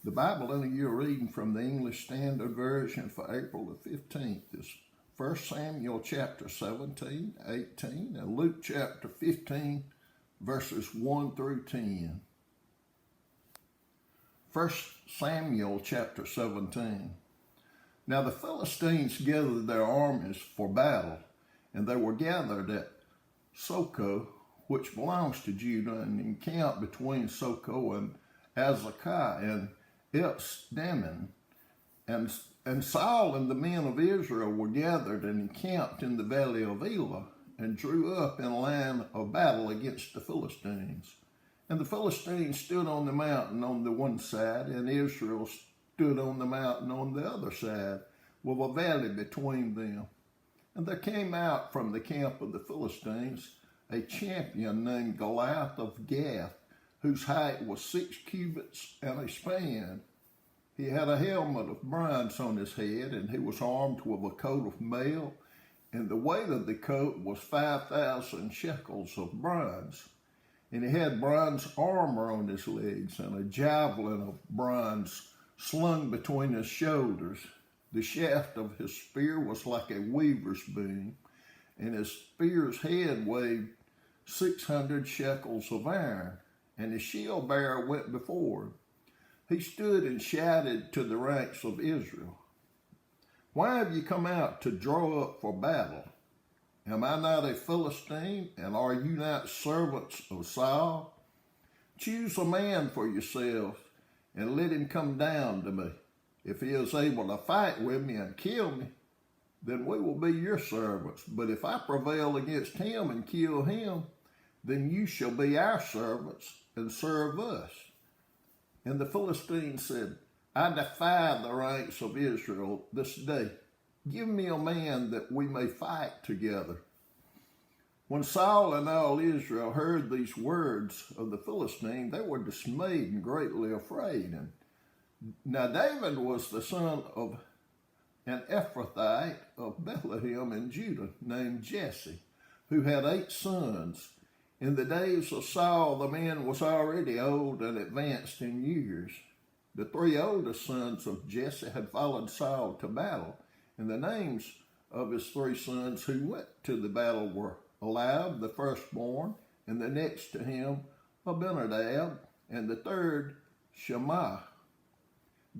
The Bible in you're reading from the English Standard Version for April the 15th is 1 Samuel chapter 17, 18, and Luke chapter 15, verses 1 through 10. 1 Samuel chapter 17. Now the Philistines gathered their armies for battle, and they were gathered at Socoh, which belongs to Judah, and encamped between Socoh and Azekah and Ephes-dammim. And Saul and the men of Israel were gathered and encamped in the valley of Elah, and drew up in line of battle against the Philistines. And the Philistines stood on the mountain on the one side, and Israel stood on the mountain on the other side, with a valley between them. And there came out from the camp of the Philistines a champion named Goliath of Gath, whose height was 6 cubits and a span. He had a helmet of bronze on his head, and he was armed with a coat of mail, and the weight of the coat was 5,000 shekels of bronze. And he had bronze armor on his legs, and a javelin of bronze slung between his shoulders. The shaft of his spear was like a weaver's beam, and his spear's head weighed 600 shekels of iron, and his shield bearer went before him. He stood and shouted to the ranks of Israel, "Why have you come out to draw up for battle? Am I not a Philistine, and are you not servants of Saul? Choose a man for yourselves, and let him come down to me. If he is able to fight with me and kill me, then we will be your servants. But if I prevail against him and kill him, then you shall be our servants and serve us." And the Philistines said, "I defy the ranks of Israel this day. Give me a man that we may fight together." When Saul and all Israel heard these words of the Philistine, they were dismayed and greatly afraid. And now David was the son of an Ephrathite of Bethlehem in Judah named Jesse, who had 8 sons. In the days of Saul, the man was already old and advanced in years. The 3 oldest sons of Jesse had followed Saul to battle, and the names of his 3 sons who went to the battle were Eliab, the firstborn, and the next to him Abinadab, and the third Shammah.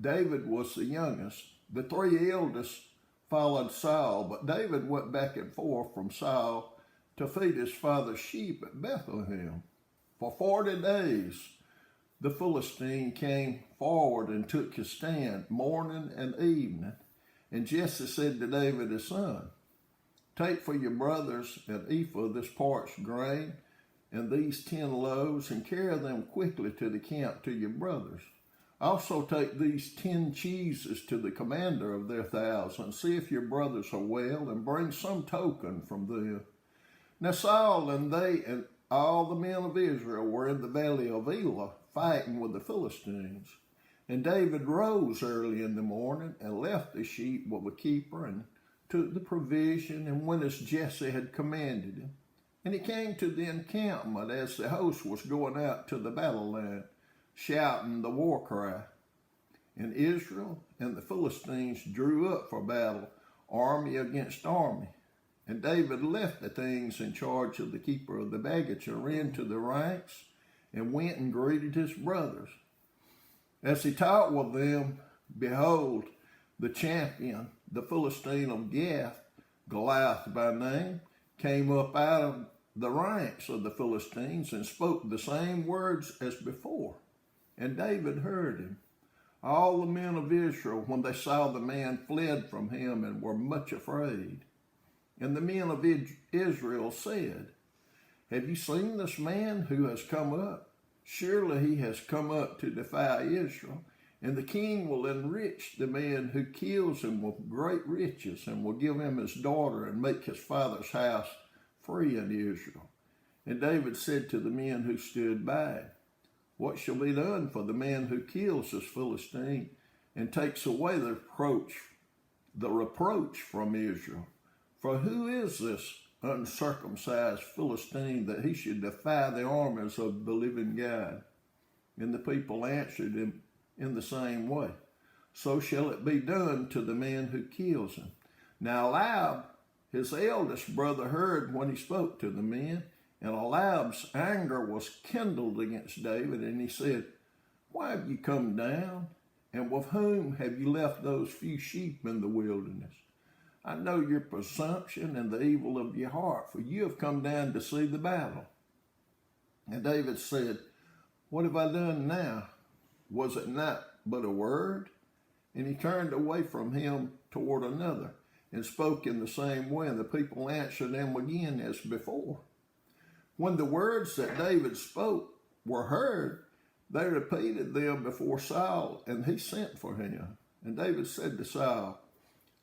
David was the youngest. The 3 eldest followed Saul, but David went back and forth from Saul to feed his father's sheep at Bethlehem. For 40 days the Philistine came forward and took his stand morning and evening. And Jesse said to David his son, "Take for your brothers an ephah of this parched grain and these 10 loaves, and carry them quickly to the camp to your brothers. Also take these 10 cheeses to the commander of their 1,000. See if your brothers are well, and bring some token from them." Now Saul and they and all the men of Israel were in the valley of Elah fighting with the Philistines. And David rose early in the morning and left the sheep with a keeper and took the provision and went as Jesse had commanded him. And he came to the encampment as the host was going out to the battle line, shouting the war cry. And Israel and the Philistines drew up for battle, army against army. And David left the things in charge of the keeper of the baggage and ran to the ranks and went and greeted his brothers. As he talked with them, behold, the champion, the Philistine of Gath, Goliath by name, came up out of the ranks of the Philistines and spoke the same words as before. And David heard him. All the men of Israel, when they saw the man, fled from him and were much afraid. And the men of Israel said, "Have you seen this man who has come up? Surely he has come up to defy Israel. And the king will enrich the man who kills him with great riches, and will give him his daughter and make his father's house free in Israel." And David said to the men who stood by, "What shall be done for the man who kills this Philistine and takes away the reproach from Israel? For who is this uncircumcised Philistine that he should defy the armies of the living God?" And the people answered him, in the same way. So shall it be done to the man who kills him. Now Eliab, his eldest brother, heard when he spoke to the men, and Eliab's anger was kindled against David, and he said, Why have you come down? And with whom have you left those few sheep in the wilderness? I know your presumption and the evil of your heart, for you have come down to see the battle. And David said, What have I done now? Was it not but a word? And he turned away from him toward another, and spoke in the same way, and the people answered him again as before. When the words that David spoke were heard, they repeated them before Saul, and he sent for him. And David said to Saul,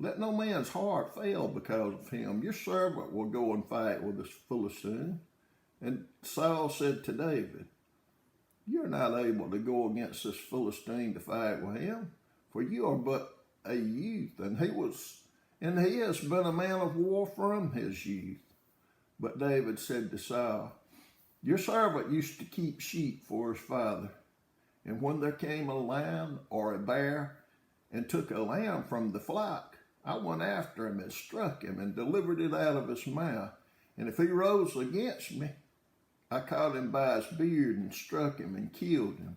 Let no man's heart fail because of him. Your servant will go and fight with this Philistine. And Saul said to David, You're not able to go against this Philistine to fight with him, for you are but a youth, and he has been a man of war from his youth. But David said to Saul, Your servant used to keep sheep for his father. And when there came a lion or a bear and took a lamb from the flock, I went after him and struck him and delivered it out of his mouth. And if he rose against me, I caught him by his beard and struck him and killed him.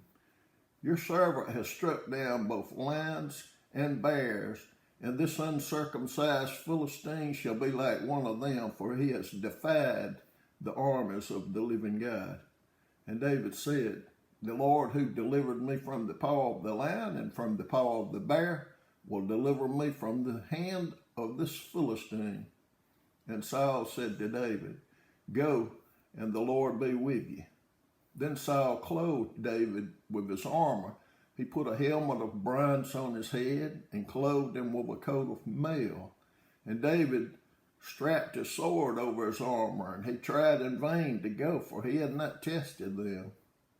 Your servant has struck down both lions and bears, and this uncircumcised Philistine shall be like one of them, for he has defied the armies of the living God. And David said, The Lord who delivered me from the paw of the lion and from the paw of the bear will deliver me from the hand of this Philistine. And Saul said to David, Go, and the Lord be with you. Then Saul clothed David with his armor. He put a helmet of bronze on his head and clothed him with a coat of mail. And David strapped his sword over his armor, and he tried in vain to go, for he had not tested them.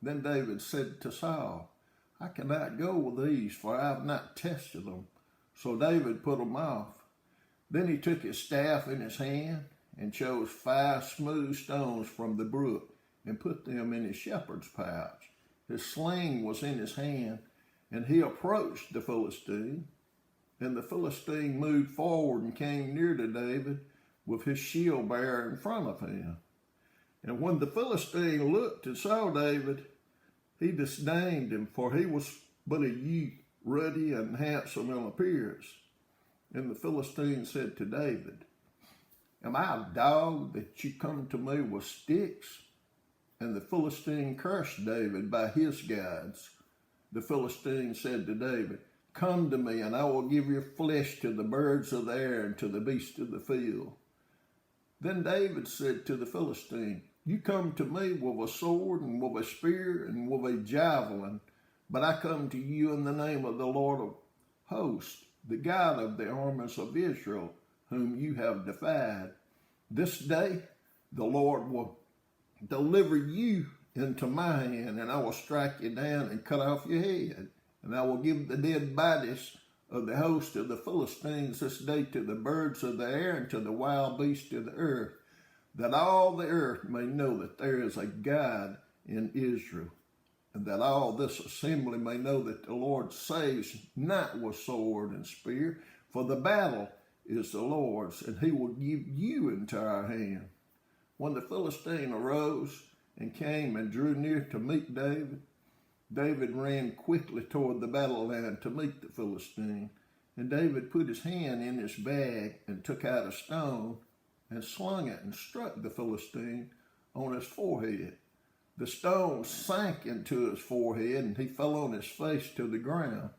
Then David said to Saul, I cannot go with these, for I have not tested them. So David put them off. Then he took his staff in his hand and chose 5 smooth stones from the brook and put them in his shepherd's pouch. His sling was in his hand, and he approached the Philistine. And the Philistine moved forward and came near to David with his shield bearer in front of him. And when the Philistine looked and saw David, he disdained him, for he was but a youth, ruddy and handsome in appearance. And the Philistine said to David, Am I a dog that you come to me with sticks? And the Philistine cursed David by his gods. The Philistine said to David, Come to me, and I will give your flesh to the birds of the air and to the beasts of the field. Then David said to the Philistine, You come to me with a sword and with a spear and with a javelin, but I come to you in the name of the Lord of hosts, the God of the armies of Israel, whom you have defied. This day the Lord will deliver you into my hand, and I will strike you down and cut off your head. And I will give the dead bodies of the host of the Philistines this day to the birds of the air and to the wild beasts of the earth, that all the earth may know that there is a God in Israel, and that all this assembly may know that the Lord saves not with sword and spear, for the battle is the Lord's, and he will give you into our hand. When the Philistine arose and came and drew near to meet David, David ran quickly toward the battle line to meet the Philistine. And David put his hand in his bag and took out a stone and slung it and struck the Philistine on his forehead. The stone sank into his forehead, and he fell on his face to the ground.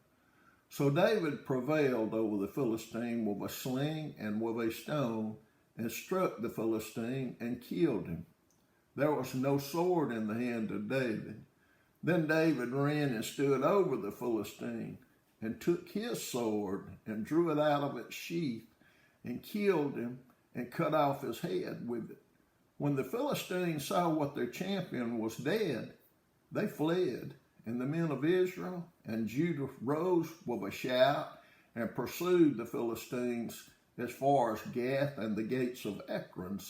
So David prevailed over the Philistine with a sling and with a stone, and struck the Philistine and killed him. There was no sword in the hand of David. Then David ran and stood over the Philistine, and took his sword and drew it out of its sheath, and killed him and cut off his head with it. When the Philistines saw what their champion was dead, they fled, and the men of Israel and Judah rose with a shout and pursued the Philistines as far as Gath and the gates of Ekron,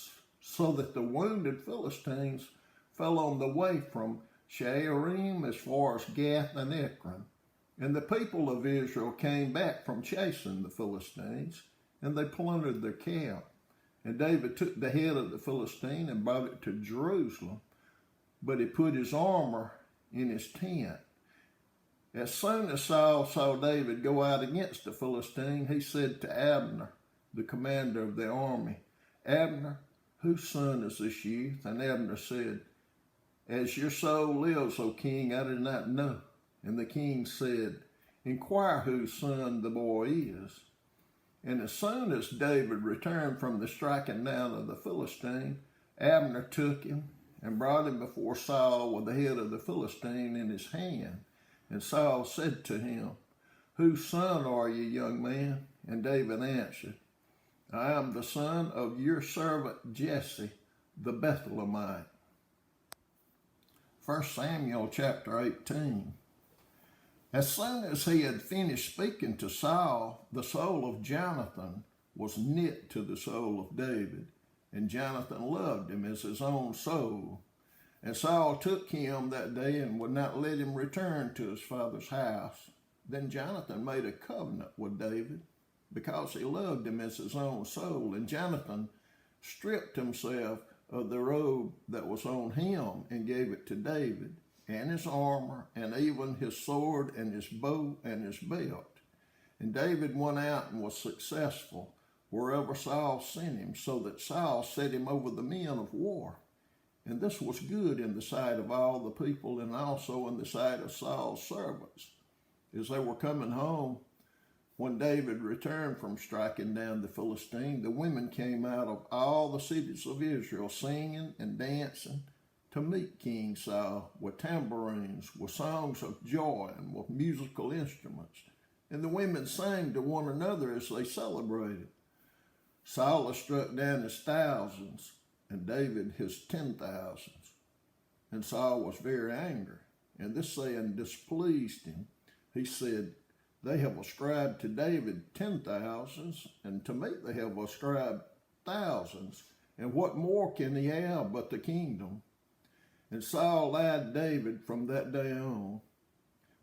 so that the wounded Philistines fell on the way from Shaaraim as far as Gath and Ekron. And the people of Israel came back from chasing the Philistines, and they plundered their camp. And David took the head of the Philistine and brought it to Jerusalem, but he put his armor in his tent. As soon as Saul saw David go out against the Philistine, he said to Abner, the commander of the army, "Abner, whose son is this youth?" And Abner said, "As your soul lives, O king, I did not know." And the king said, "Inquire whose son the boy is." And as soon as David returned from the striking down of the Philistine, Abner took him and brought him before Saul with the head of the Philistine in his hand. And Saul said to him, "Whose son are you, young man?" And David answered, "I am the son of your servant Jesse, the Bethlehemite." 1 Samuel chapter 18. As soon as he had finished speaking to Saul, the soul of Jonathan was knit to the soul of David, and Jonathan loved him as his own soul. And Saul took him that day and would not let him return to his father's house. Then Jonathan made a covenant with David, because he loved him as his own soul. And Jonathan stripped himself of the robe that was on him and gave it to David, and his armor, and even his sword, and his bow, and his belt. And David went out and was successful wherever Saul sent him, so that Saul set him over the men of war. And this was good in the sight of all the people, and also in the sight of Saul's servants. As they were coming home, when David returned from striking down the Philistine, the women came out of all the cities of Israel, singing and dancing to meet King Saul with tambourines, with songs of joy, and with musical instruments. And the women sang to one another as they celebrated. Saul struck down his thousands, and David his 10,000s. And Saul was very angry, and this saying displeased him. He said, "They have ascribed to David 10,000s, and to me they have ascribed thousands. And what more can he have but the kingdom?" And Saul lied David from that day on.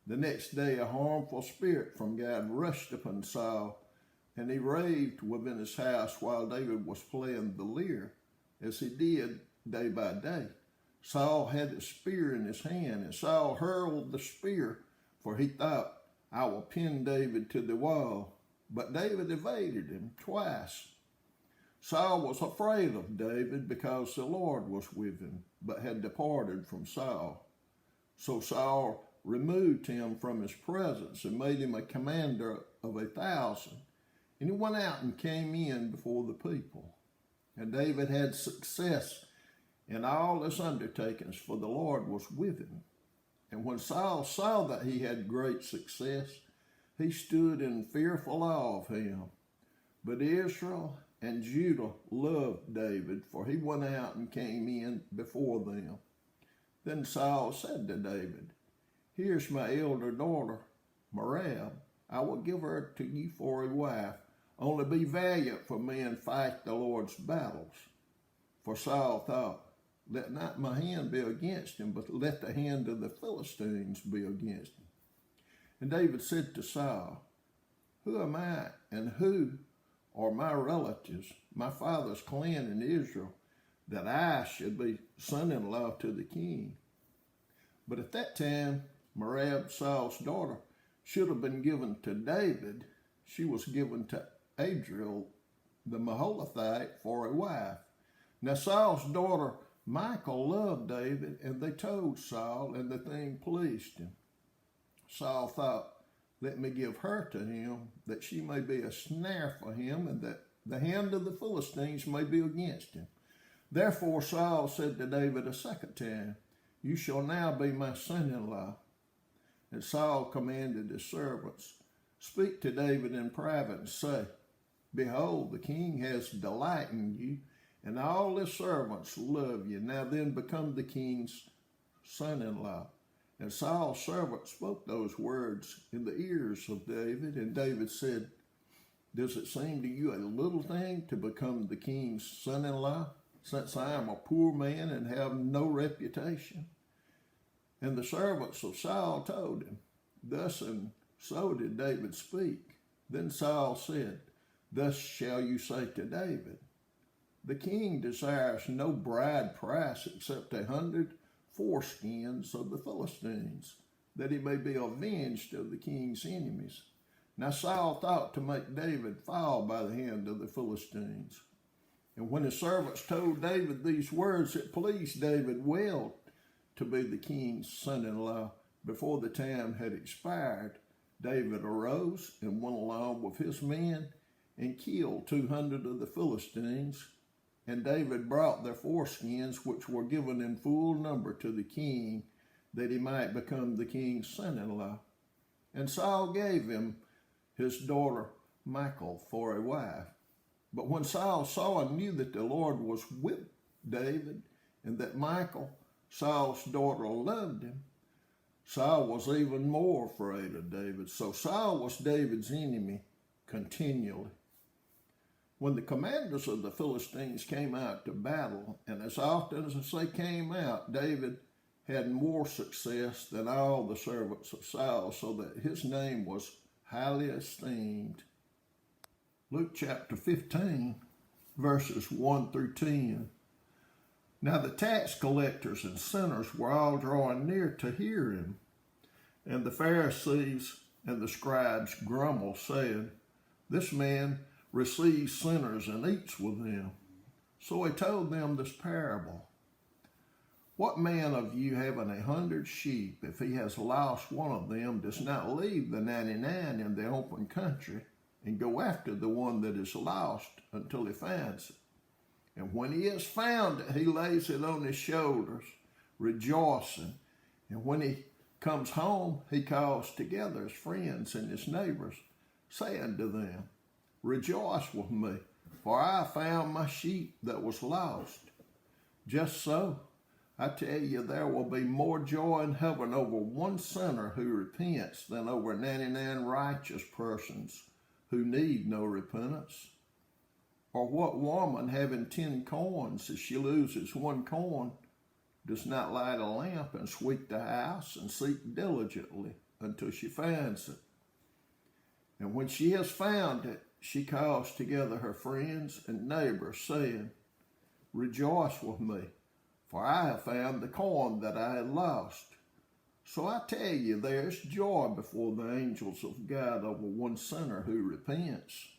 The next day a harmful spirit from God rushed upon Saul, and he raved within his house while David was playing the lyre, as he did day by day. Saul had a spear in his hand, and Saul hurled the spear, for he thought, "I will pin David to the wall." But David evaded him twice. Saul was afraid of David because the Lord was with him, but had departed from Saul. So Saul removed him from his presence and made him a commander of 1,000. And he went out and came in before the people. And David had success in all his undertakings, for the Lord was with him. And when Saul saw that he had great success, he stood in fearful awe of him. But Israel and Judah loved David, for he went out and came in before them. Then Saul said to David, "Here's my elder daughter, Merab. I will give her to you for a wife. Only be valiant for me and fight the Lord's battles." For Saul thought, "Let not my hand be against him, but let the hand of the Philistines be against him." And David said to Saul, "Who am I, and who are my relatives, my father's clan in Israel, that I should be son-in-law to the king?" But at that time, Merab, Saul's daughter, should have been given to David. She was given to Adriel the Maholathite for a wife. Now Saul's daughter Michal loved David, and they told Saul, and the thing pleased him. Saul thought, "Let me give her to him, that she may be a snare for him, and that the hand of the Philistines may be against him." Therefore Saul said to David a second time, "You shall now be my son-in-law." And Saul commanded his servants, "Speak to David in private and say, 'Behold, the king has delight in you, and all his servants love you. Now then become the king's son-in-law.'" And Saul's servant spoke those words in the ears of David, and David said, "Does it seem to you a little thing to become the king's son-in-law, since I am a poor man and have no reputation?" And the servants of Saul told him, "Thus and So did David speak. Then Saul said, Thus shall you say to David, The king desires no bride price except 100 foreskins of the Philistines, that he may be avenged of the king's enemies. Now Saul thought to make David fall by the hand of the Philistines. And when his servants told David these words, it pleased David well to be the king's son-in-law. Before the time had expired, David arose and went along with his men and killed 200 of the Philistines. And David brought their foreskins, which were given in full number, to the king, that he might become the king's son-in-law. And Saul gave him his daughter Michal for a wife. But when Saul saw and knew that the Lord was with David, and that Michal, Saul's daughter, loved him, Saul was even more afraid of David. So Saul was David's enemy continually. When the commanders of the Philistines came out to battle, and as often as they came out, David had more success than all the servants of Saul, so that his name was highly esteemed. Luke chapter 15, verses 1 through 10. Now the tax collectors and sinners were all drawing near to hear him. And the Pharisees and the scribes grumbled, saying, This man receives sinners and eats with them. So he told them this parable. What man of you having 100 sheep, if he has lost one of them, does not leave the 99 in the open country and go after the one that is lost until he finds it? And when he has found it, he lays it on his shoulders, rejoicing. And when he comes home, he calls together his friends and his neighbors, saying to them, Rejoice with me, for I found my sheep that was lost. Just so, I tell you, there will be more joy in heaven over one sinner who repents than over 99 righteous persons who need no repentance. Or what woman having 10 coins, if she loses one coin, does not light a lamp and sweep the house and seek diligently until she finds it? And when she has found it, she calls together her friends and neighbors, saying, Rejoice with me, for I have found the coin that I had lost. So I tell you, there is joy before the angels of God over one sinner who repents.